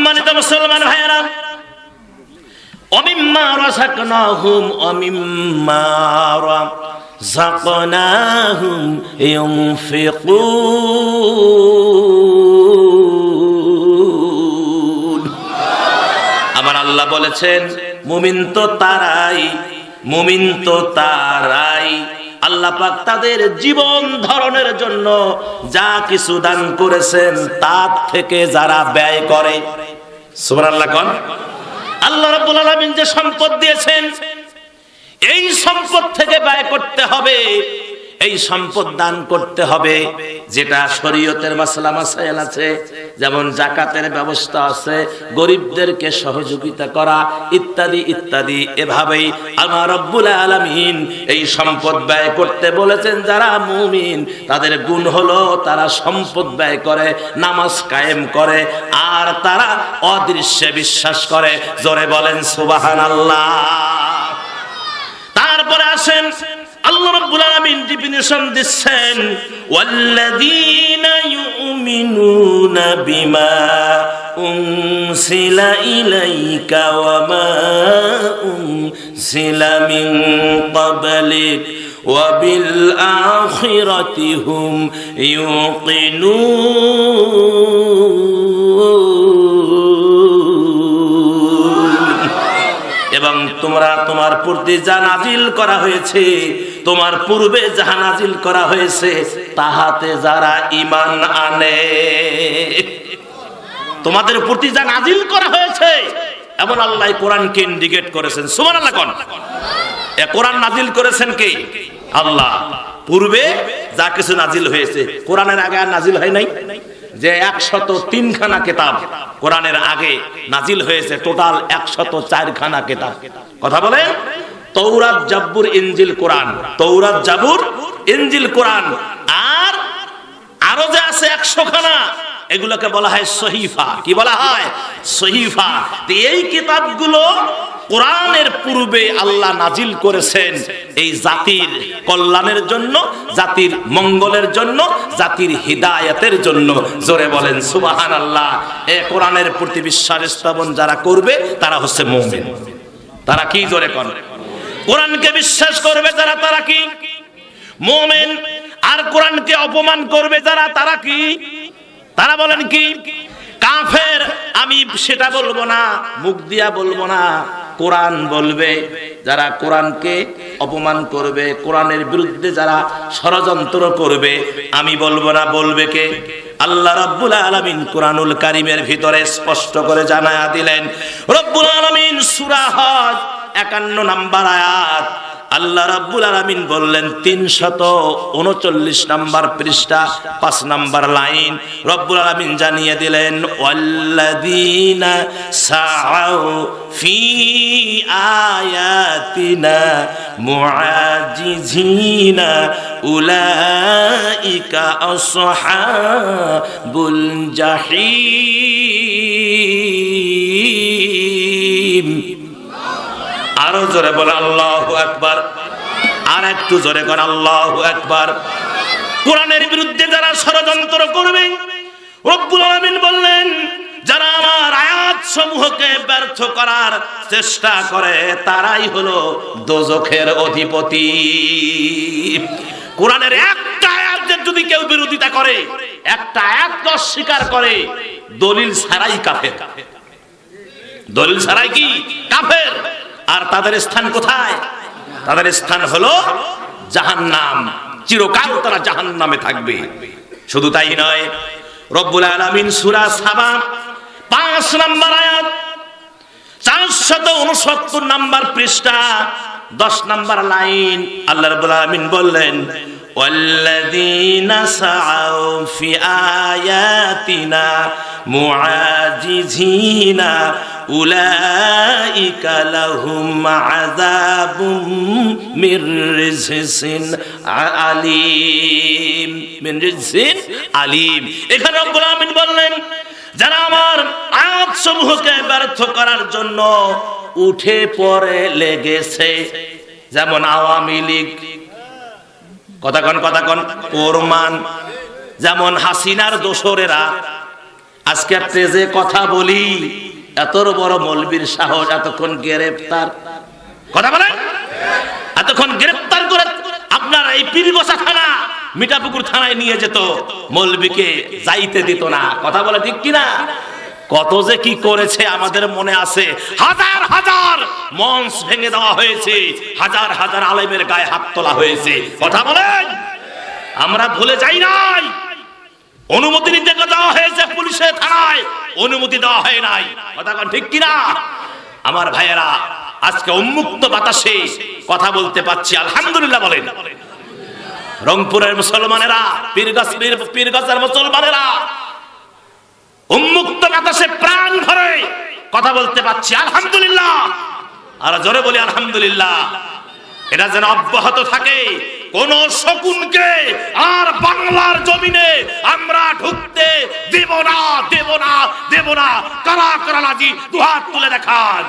সম্মানিত মুসলমান ভাইয়েরা, অমিম্মা রাযাকনাহুম অমিম্মা রাযাকনাহুম ইউনফিকুন। আমার আল্লাহ বলেছেন মুমিন তো তারাই আল্লাহ পাক তাদের জীবন ধারণের জন্য যা কিছু দান করেছেন তার থেকে যারা ব্যয় করে। সুবহানাল্লাহ কোন। আল্লাহ রাব্বুল আলামিন যে সম্পদ দিয়েছেন এই সম্পদ থেকে ব্যয় করতে হবে, এই সম্পদ দান করতে হবে। যেটা শরীয়তের মাসলা মাসাইল আছে, যেমন যাকাতের ব্যবস্থা আছে, গরিবদেরকে সহযোগিতা করা ইত্যাদি ইত্যাদি। এভাবেই আল্লাহ রাব্বুল আলামিন এই সম্পদ ব্যয় করতে বলেছেন। যারা মুমিন তাদের গুণ হলো তারা সম্পদ ব্যয় করে, নামাজ কায়েম করে, আর তারা অদৃশ্যে বিশ্বাস করে। জোরে বলেন সুবহানাল্লাহ। তারপরে আসেন আল্লাহ রাব্বুল আলামিন ডেফিনিশন দিচ্ছেন, ওয়াল্লাযীনা ইউমিনুনা বিমা উনসিলা ইলাইকা ওয়া মা উনসিলা মিন ক্বাবলিক ওয়া বিল আখিরাতি হুম ইউকিনুন। এবং তোমরা তোমার প্রতি যা নাজিল করা হয়েছে, তোমার পূর্বে যাহা নাজিল করা হয়েছে তাহাতে যারা ঈমান আনে। তোমাদের প্রতি যা নাজিল করা হয়েছে, এমন আল্লাহ কোরআনকে ইন্ডিকেট করেছেন। সুবহানাল্লাহ কোন। এই কোরআন নাজিল করেছেন কে? আল্লাহ। পূর্বে যা কিছু নাজিল হয়েছে, কোরআনের আগে আর নাজিল হয় নাই। যে 103 খানা কিতাব কোরআনের আগে নাজিল হয়েছে, টোটাল 104 খানা কিতাব। কথা বলেন, তৌরাত, জাবুর, ইনজিল, কোরআন। তৌরাত, জাবুর, ইনজিল, কোরআন। আর আরো যে আছে 100 খানা, এগুলোকে বলা হয় সহিফা। কি বলা হয়? সহিফা। এই কিতাবগুলো কোরআনের পূর্বে আল্লাহ নাজিল করেছেন এই জাতির কল্যাণের জন্য, জাতির মঙ্গলের জন্য, জাতির হিদায়াতের জন্য। জোরে বলেন সুবহানাল্লাহ। এই কোরআনের প্রতি বিশ্বাস স্থাপন যারা করবে তারা হচ্ছে মুমিন। তারা কি? জোরে কোন। কোরআনকে বিশ্বাস করবে যারা, তারা কি? মুমিন। আর কোরআনকে অপমান করবে যারা, তারা কি? তারা বলেন কি? কাফের। আমি সেটা বলবো না, মুখ দিয়া বলবো না, কোরআন বলবে। যারা কোরআনকে অপমান করবে, কোরআনের বিরুদ্ধে যারা ষড়যন্ত্র করবে, আমি বলবো না, বলবে কে? আল্লাহ রাব্বুল আলামিন কোরআনুল কারীমের ভিতরে স্পষ্ট করে জানায়া দিলেন। রব্বুল আলামিন সূরা হজ 51 নম্বর আয়াত, আল্লাহ রাব্বুল আলামিন বললেন 339 নম্বর পৃষ্ঠা 5 নম্বর লাইন, রব্বুল আলামিন জানিয়ে দিলেন, ওয়াল্লাযীনা সাআউ ফি আয়াতিনা মুআজিজিনা উলাইকা আসহাবুল জাহিম। আরো জোরে বলে আল্লাহু আকবার। আর একটু জোরে কর আল্লাহু আকবার। কোরআনের বিরুদ্ধে যারা ষড়যন্ত্র করবে, রব্বুল আলামিন বললেন, যারা আমার আয়াত সমূহকে ব্যর্থ করার চেষ্টা করে তারাই হলো দোজখের অধিপতি। কোরআনের একটা আয়াতের যদি কেউ বিরোধিতা করে, একটা আয়াতকে অস্বীকার করে, দলিল ছাড়াই কাফের। দলিল ছাড়াই কি? কাফের। আর তাদের স্থান কোথায়? তাদের স্থান হলো জাহান্নাম। চিরকাল তারা জাহান্নামে থাকবে। শুধু তাই নয়, রব্বুল আলামিন সূরা সাবা 5 নম্বর আয়াত 469 নম্বর পৃষ্ঠা 10 নম্বর লাইন, আল্লাহ রাব্বুল আলামিন বললেন, ওয়াল্লাযীনা সাআউ ফি আয়াতিনা মুআজিজিনা উলাইকা লাহুম আযাবুম মির রিজসিন আলীম। মির রিজসিন আলীম। এখানে রব্বুল আলামিন বললেন, যারা আমার আয়াত সমূহকে ব্যর্থ করার জন্য উঠে পড়ে লেগেছে, যেমন আওয়ামী লীগ, কথা কন, কোরমান, যেমন হাসিনার দোসরেরা, আজকে স্টেজে কথা বলি, এত বড় মৌলবীর সাহস, এতক্ষণ গ্রেফতার, কথা বলেন, এতক্ষণ গ্রেফতার করে আপনার এই পীরগোসা থানা, মিঠাপুকুর থানায় নিয়ে যেত, মৌলবীকে যাইতে দিত না, কথা বলে ঠিক কিনা? কত যে কি করেছে আমাদের মনে আছে। হাজার হাজার মঞ্চ ভেঙে দেওয়া হয়েছে, হাজার হাজার আলেমের গায়ে হাত তোলা হয়েছে, কথা বলেন। আমরা ভুলে যাই নাই। অনুমতি নিতে দেওয়া হয়েছে পুলিশের থানায়, অনুমতি দেওয়া হয় নাই, কথা বলেন ঠিক কিনা? আমার ভাইয়েরা, আজকে উন্মুক্ত বাতাসে কথা বলতে পাচ্ছি, আলহামদুলিল্লাহ বলেন। রংপুরের মুসলমানেরা, পীরগাছার মুসলমানেরা উন্মুক্ত বাতাসে প্রাণ ভরে কথা বলতে পাচ্ছি, আলহামদুলিল্লাহ। আর জোরে বলি আলহামদুলিল্লাহ। এটা যেন অব্যাহত থাকে, কোন শকুনকে আর বাংলার জমিনে আমরা ঢুকতে দেব না, দেব না, দেব না। কারা কারা রাজি দুহাত তুলে দেখান।